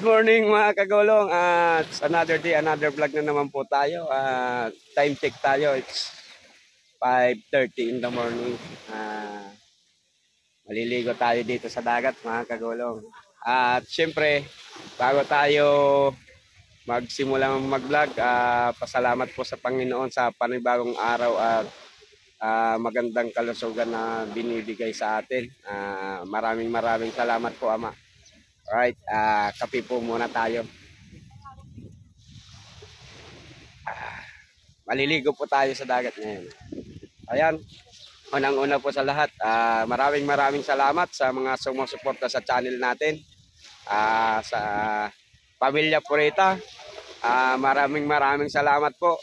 Good morning mga kagulong. It's another day, another vlog na naman po tayo. Time check tayo. It's 5:30 in the morning. Maliligo tayo dito sa dagat mga kagulong. At syempre, bago tayo magsimulang mag-vlog, pasalamat po sa Panginoon sa panibagong araw at magandang kalusugan na binibigay sa atin. Maraming salamat po, Ama. Alright, kape po muna tayo. Maliligo po tayo sa dagat ngayon. Ayan, unang-una po sa lahat, maraming salamat sa mga sumusuporta sa channel natin. Sa Pamilya Purita, maraming salamat po.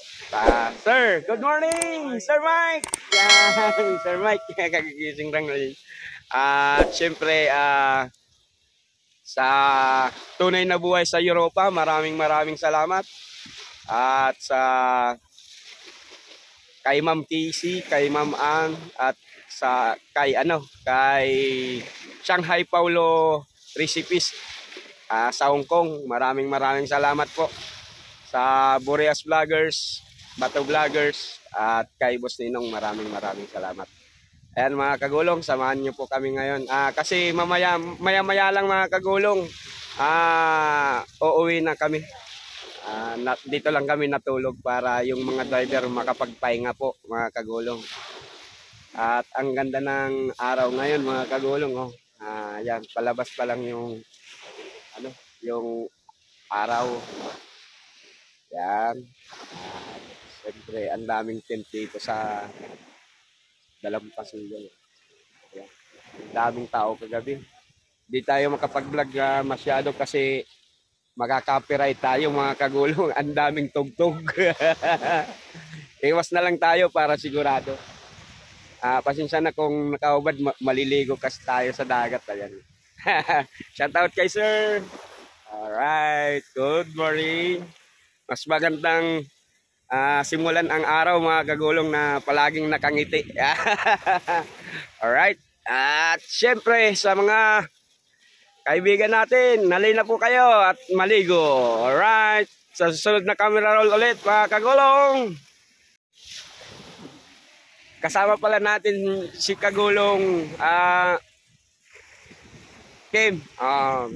Sir, good morning! Sir Mike! Yan, Sir Mike, kagigising lang rin. Siyempre, sa tunay na buhay sa Europa, maraming salamat. At sa kay Ma'am Casey, kay Ma'am Ann, at kay Shanghai Paulo Recipes sa Hong Kong, maraming salamat po. Sa Boreas Vloggers, Bato Vloggers, at kay Boss Ninong, maraming salamat. Ayan mga kagulong, samahan niyo po kami ngayon. Kasi maya lang mga kagulong, uuwi na kami. Dito lang kami natulog para yung mga driver makapagpahinga po mga kagulong. At ang ganda ng araw ngayon mga kagulong. Yan, palabas pa lang yung araw. Yan. Siyempre, ang daming tent dito sa Dalampasigan. Yan. Ang daming tao kagabi. Di tayo makapag-vlog masyado kasi makaka-copyright tayo mga kagulong. Ang daming tugtog. Iwas na lang tayo para sigurado. Pasensya na kung nakaubad, maliligo kasi tayo sa dagat. Ayan. Shout out kay sir. Alright, good morning. Mas magandang simulan ang araw mga kagulong na palaging nakangiti. Alright. At syempre sa mga kaibigan natin, nalay na po kayo at maligo. Alright. Sa susunod na camera roll ulit mga kagulong. Kasama pala natin si kagulong Kim.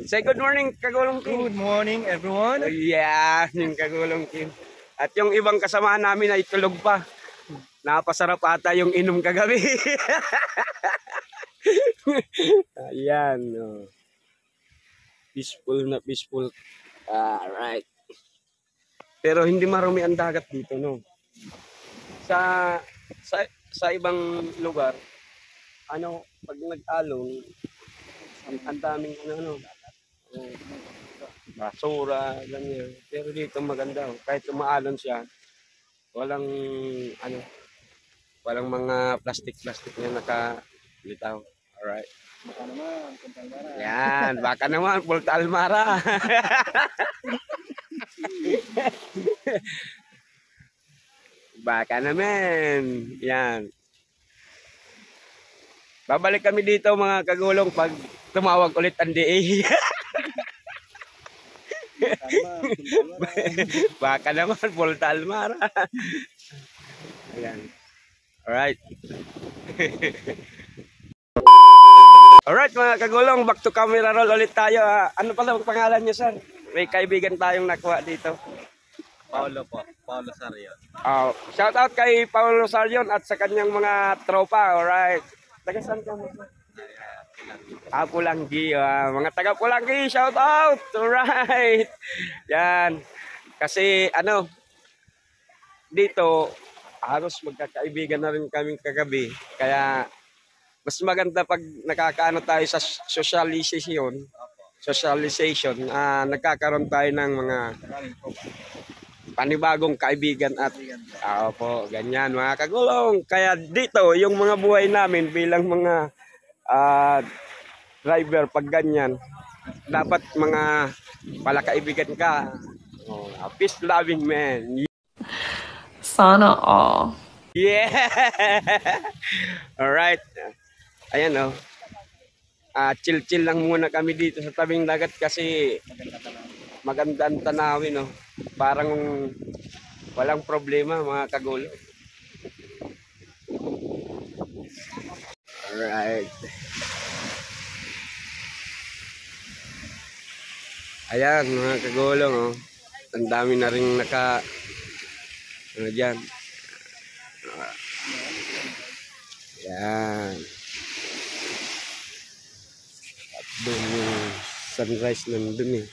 Say good morning kagulong Kim. Good morning everyone. Yeah, yung kagulong Kim. At yung ibang kasamahan namin ay tulog pa. Napasarap ata yung inom kagabi. Ayan. Peaceful na peaceful. Alright. Pero hindi marumi ang dagat dito, no? Sa ibang lugar, pag nag-alon, ang daming basura, ganyan. Pero dito maganda, kahit umaalon siya, walang mga plastic na nakalitaw. Alright. Baka naman, Punta Almara. Yan, baka naman, Punta Almara. Baka naman. Yan. Babalik kami dito mga kagulong pag tumawag ulit ang DA. Baka naman, Punta Almara. Ayan. Alright. Alright mga kagulong, back to camera roll ulit tayo. Ano pala ang pangalan niyo sir? May kaibigan tayong nakuha dito. Paulo po, Paulo Sarion. Shout out kay Paulo Sarion at sa kanyang mga tropa. Alright. Taga saan ka mo? Pulanggi. Mga taga Pulanggi, shout out. Alright. Yan. Kasi dito halos magkakaibigan na rin kaming kagabi. Kaya mas maganda pag nakakaano tayo sa socialization, nagkakaroon tayo ng mga panibagong kaibigan at ganyan mga kagulong. Kaya dito yung mga buhay namin bilang mga driver pag ganyan, dapat mga palakaibigan ka. Peace loving man. Sana all. Yeah. Alright. Ayan chill lang muna kami dito sa tabing dagat kasi maganda ang tanawin, no? Parang walang problema, mga kagulo. Alright. Ayan, mga kagulong, oh. Ang dami na rin ano dyan. Ayan. At doon yung sunrise nandun eh.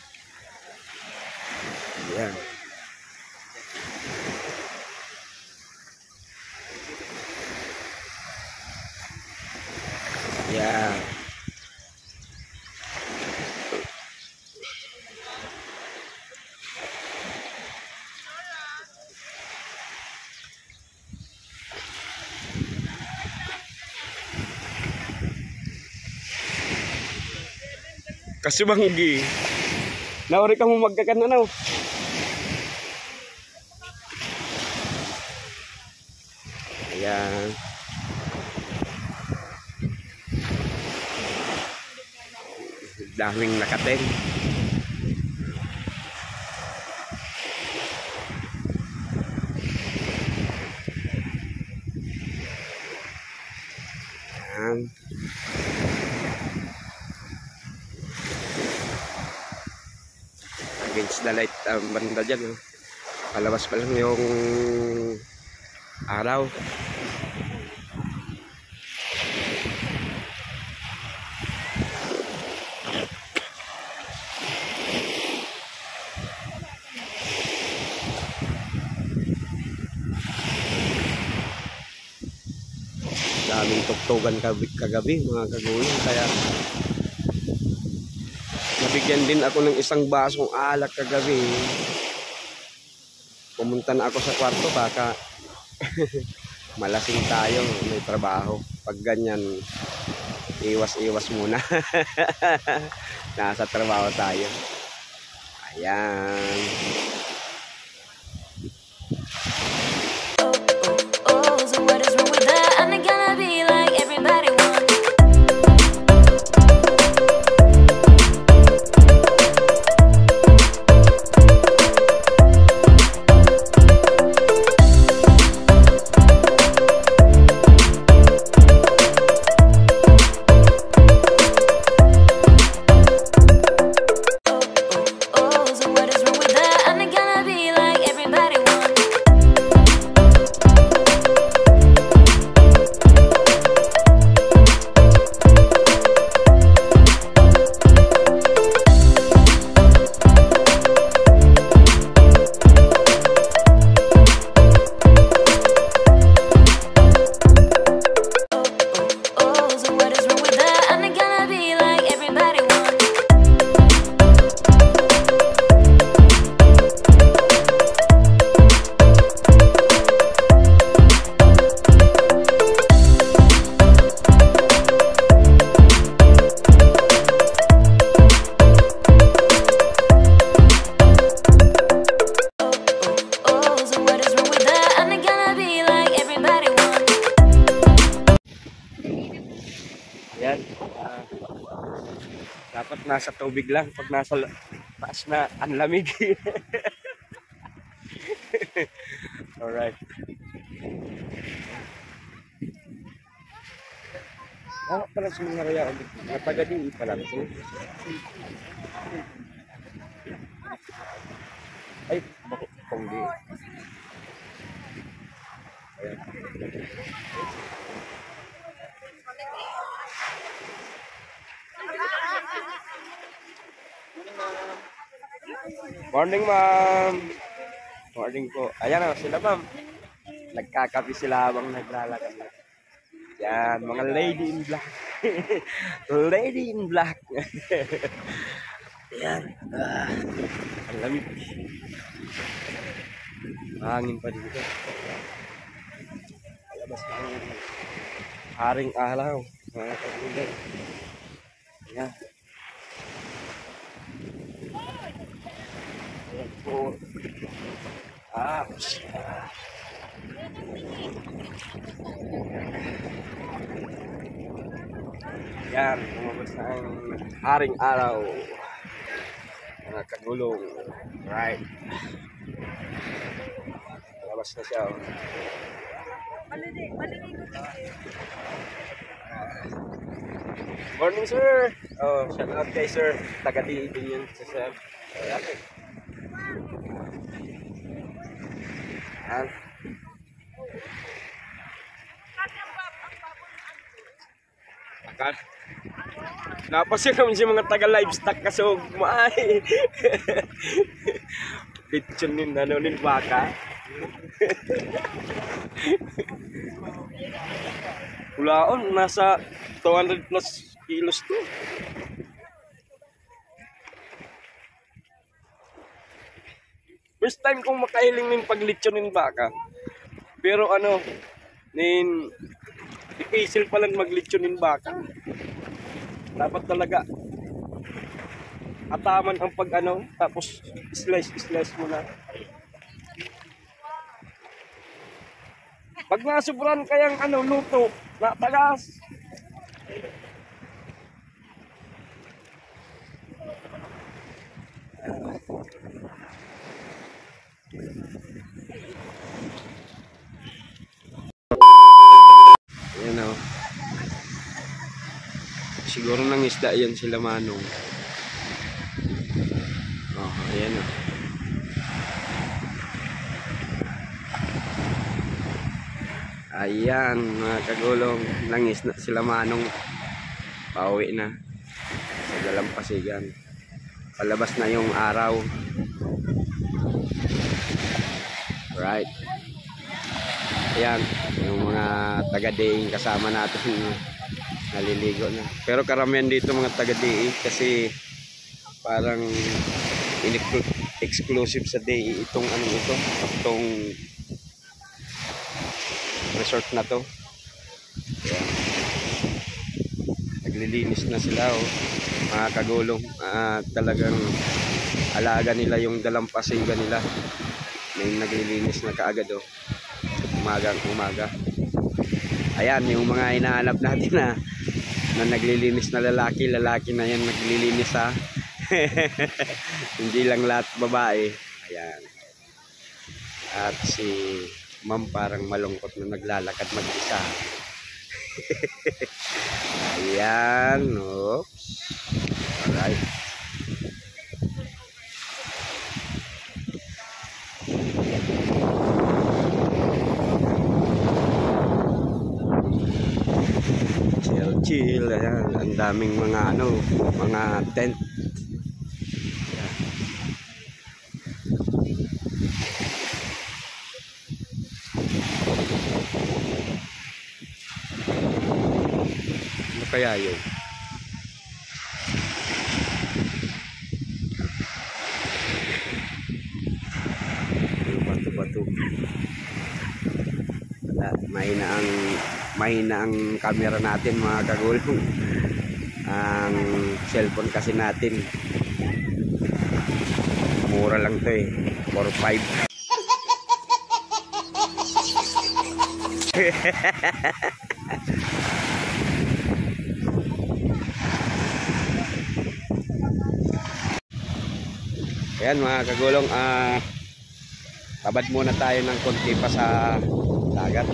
Ayan. Ayan. Kasubanggi. Nauri ka mo magkakananaw. Ayan. Daming nakaten. Ayan. Against the light, banda dyan, oh. Palabas pa lang yung araw. Daming tuktugan kagabi, mga kagulong, kaya nabigyan din ako ng isang basong alak kagabi. Pumunta na ako sa kwarto, baka malasing tayo, may trabaho. Pag ganyan, iwas-iwas muna. Nasa trabaho tayo. Ayan. So what is wrong with that? I'm not gonna be like everybody wants. So what is wrong with that? I'm not gonna be like everybody wants. So what is wrong with that? I'm not gonna be like everybody wants. So what is wrong with that? I'm not gonna be like everybody wants. Ayan. Dapat nasa tubig lang. Pag nasa taas na, ang lamig. Alright. Pala sa mga raya. Napagadi pa lang. Ay, bakit kung di. Ayan. Morning, ma'am. Morning po. Ayan o, sila, ma'am. Nagkakapi sila habang naglalakad. Yan, mga lady in black. Lady in black. Yan. Ang lamig. Hangin pa dito. Palabas na ang haring alaw. Mga kagulan. Yan. Ayan po. Yan, lumabas na ang haring araw. Mga kagulong. Right. Labas na siya. Oh. Morning, sir. Oh, shout out kay sir. Taga-diin din yun sa sir. Ayan. Ayan. Akal. Napasya naman siya mga taga-livestock kaso maay. Lechon din, ano din, baka. Ulaon, nasa 200 plus kilos to. First time kong makahiling ng paglechon ng baka. Pero ano, difficile palang maglechon ng baka. Dapat talaga ataman ang pag ano, tapos slice mo na. Pag nasubran kayang ano, luto, natagas. Ayan o. Siguro nang isda yan sila Manong. Oh, ayan o. Ayan mga kagulong, langis na sila Manong. Pauwi na sa Dalampasigan. Palabas na yung araw. Right. Ayan, yung mga taga-diing kasama natin naliligo na. Pero karamihan dito mga taga-diing kasi parang exclusive sa DE itong ano ito, itong resort na to. Ayan. Naglilinis na sila oh. Mga kagulong, talagang alaga nila yung Dalampasigan nila. May naglilinis na kaagad oh. Umaga. Ayan yung mga hinahanap natin na naglilinis na lalaki na yan naglilinis ha. Hindi lang lahat babae. Ayan. At si Ma'am parang malungkot na naglalakad mag-isa. Ayan. Oops. Alright. Chill. Ayan. Ang daming mga mga tent. Kaya yun batu-batu wala, mahina ang camera natin mga kagulong. Ang cellphone kasi natin mura lang to eh, 4-5. Ayan mga kagulong, tabad muna tayo ng konti pa sa dagat.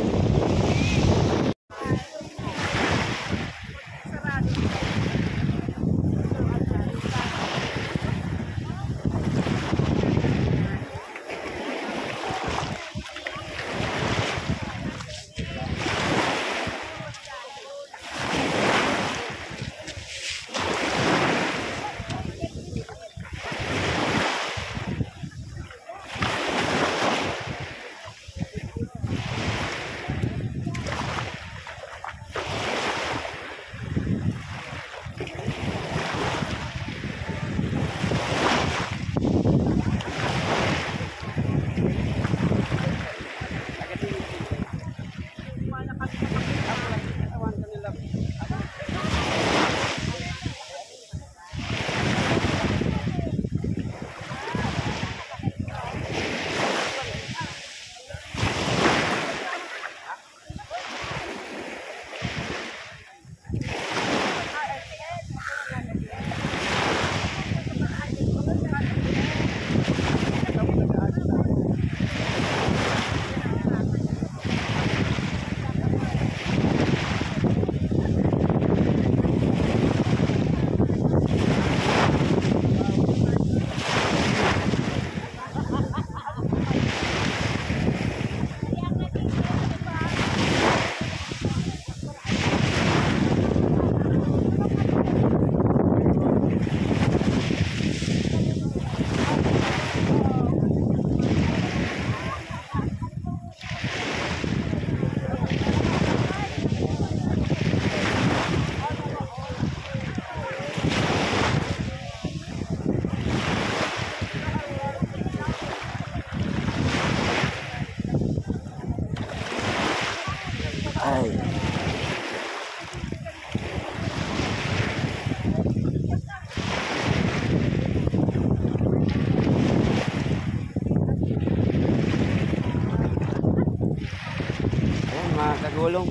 mga kagulong.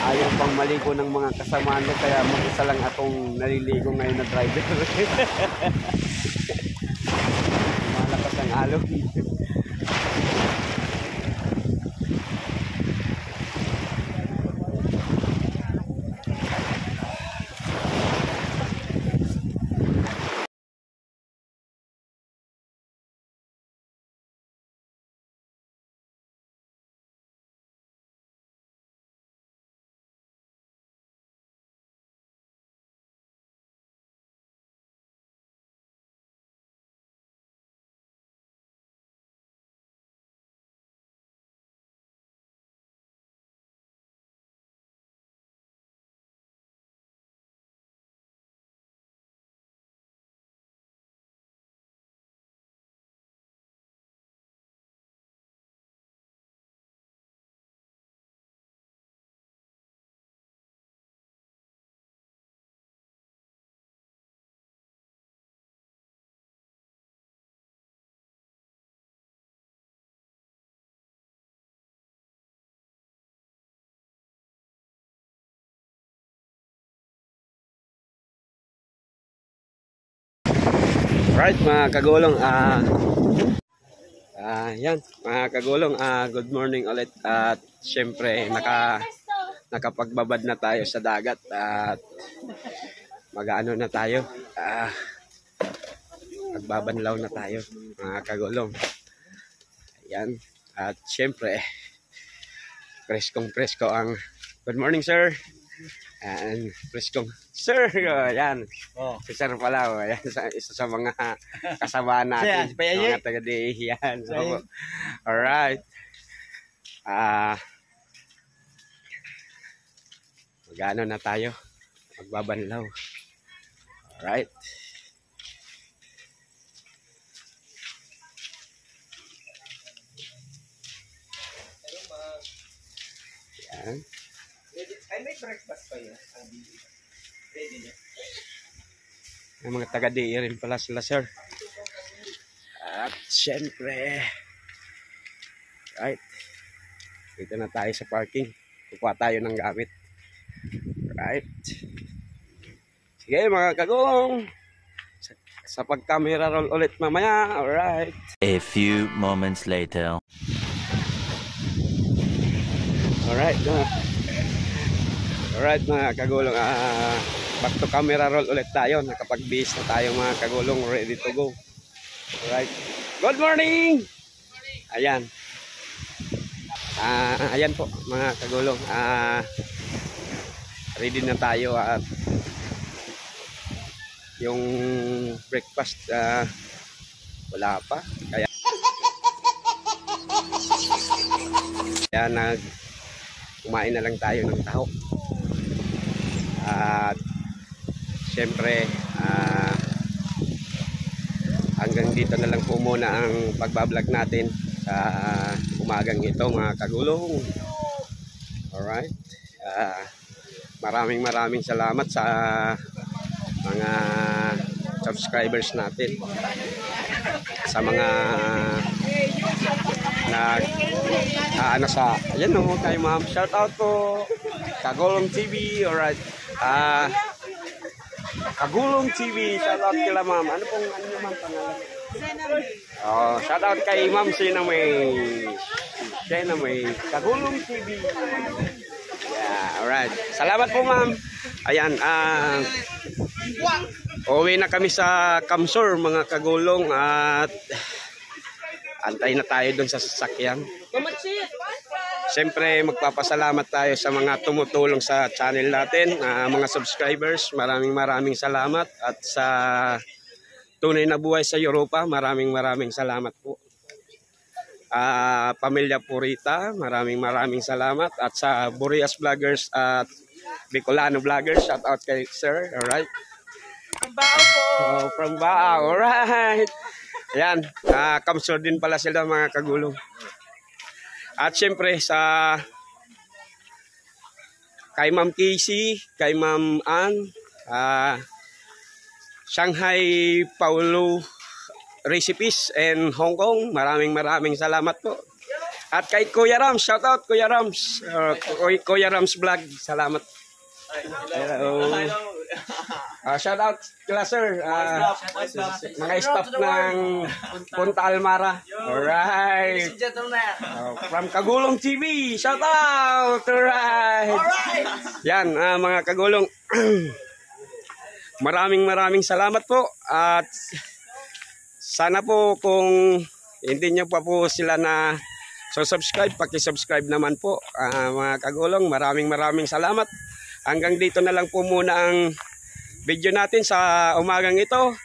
Ayaw pang maligo ng mga kasamahan ko, kaya mag-isa lang akong naliligo ngayon na driver. Malakas ang alon. Right mga kagulong, yan mga kagulong, good morning ulit at syempre nakapagbabad na tayo sa dagat at mag-ano na tayo, magbabanlaw na tayo mga kagulong. Ayan, at syempre preskong presko ang good morning sir. And preskong sir, yan. Oh. Si sir pala, yan, isa sa mga kasama natin, mga taga-DA, yan. So, alright. Mag-ano na tayo, magbabanlaw. Alright. Yan. Ay, may breakfast pa yun. Ready na. Ang mga taga-DA rin pala sila, sir. At syempre, right, dito na tayo sa parking. Kukuha tayo ng gamit. Right. Sige mga kagulong, sa pag-camera roll ulit mamaya. Alright. A few moments later. Alright. Alright mga kagulong, back to camera roll ulit tayo. Nakapag-base na tayo mga kagulong, ready to go. Alright. Good morning! Ayan. Ayan po mga kagulong. Ready na tayo at yung breakfast wala pa. Kaya kumain na lang tayo ng taho. At syempre hanggang dito na lang po muna ang pagbablog natin sa umagang ito mga kagulong. Alright. Maraming salamat sa mga subscribers natin, sa mga ano sa ayan o kay ma'am, shout out po Kagulong TV. Alright, Kagulong TV, shout out kila ma'am. Ano ma'am pangalan? Oh, shout out kay ma'am Sinamay Kagulong TV. Yeah, alright, salamat po ma'am. Ayan, uwi na kami sa Kamsur mga kagulong at antay na tayo dun sa sasakyan. Siyempre magpapasalamat tayo sa mga tumutulong sa channel natin, mga subscribers. Maraming salamat. At sa Tunay na Buhay sa Europa, maraming salamat po. Pamilya Purita, maraming salamat. At sa Burias Vloggers at Bicolano Vloggers, shout out kay sir. Alright. From Bao po. Oh, from Bao. Alright. Ayan, Kamsur din pala sila mga kagulong. At syempre sa kay Ma'am Casey, kay Ma'am Ann, Shanghai Paulo Recipes and Hong Kong, maraming salamat po. At kay Kuya Rams, shout out Kuya Rams. Kuya Rams Vlog, salamat. Hello. Shout out kila sir. Mga staff ng Punta Almara. Alright. From Kagulong TV, shout out. Alright. Yan, mga Kagulong. Maraming salamat po. At sana po kung hindi nyo pa po sila na subscribe, paki-subscribe naman po. Mga Kagulong, maraming salamat. Hanggang dito na lang po muna ang video natin sa umagang ito.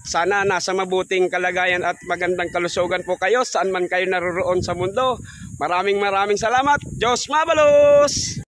Sana nasa mabuting kalagayan at magandang kalusugan po kayo saan man kayo naroroon sa mundo. Maraming salamat. Diyos mabalos!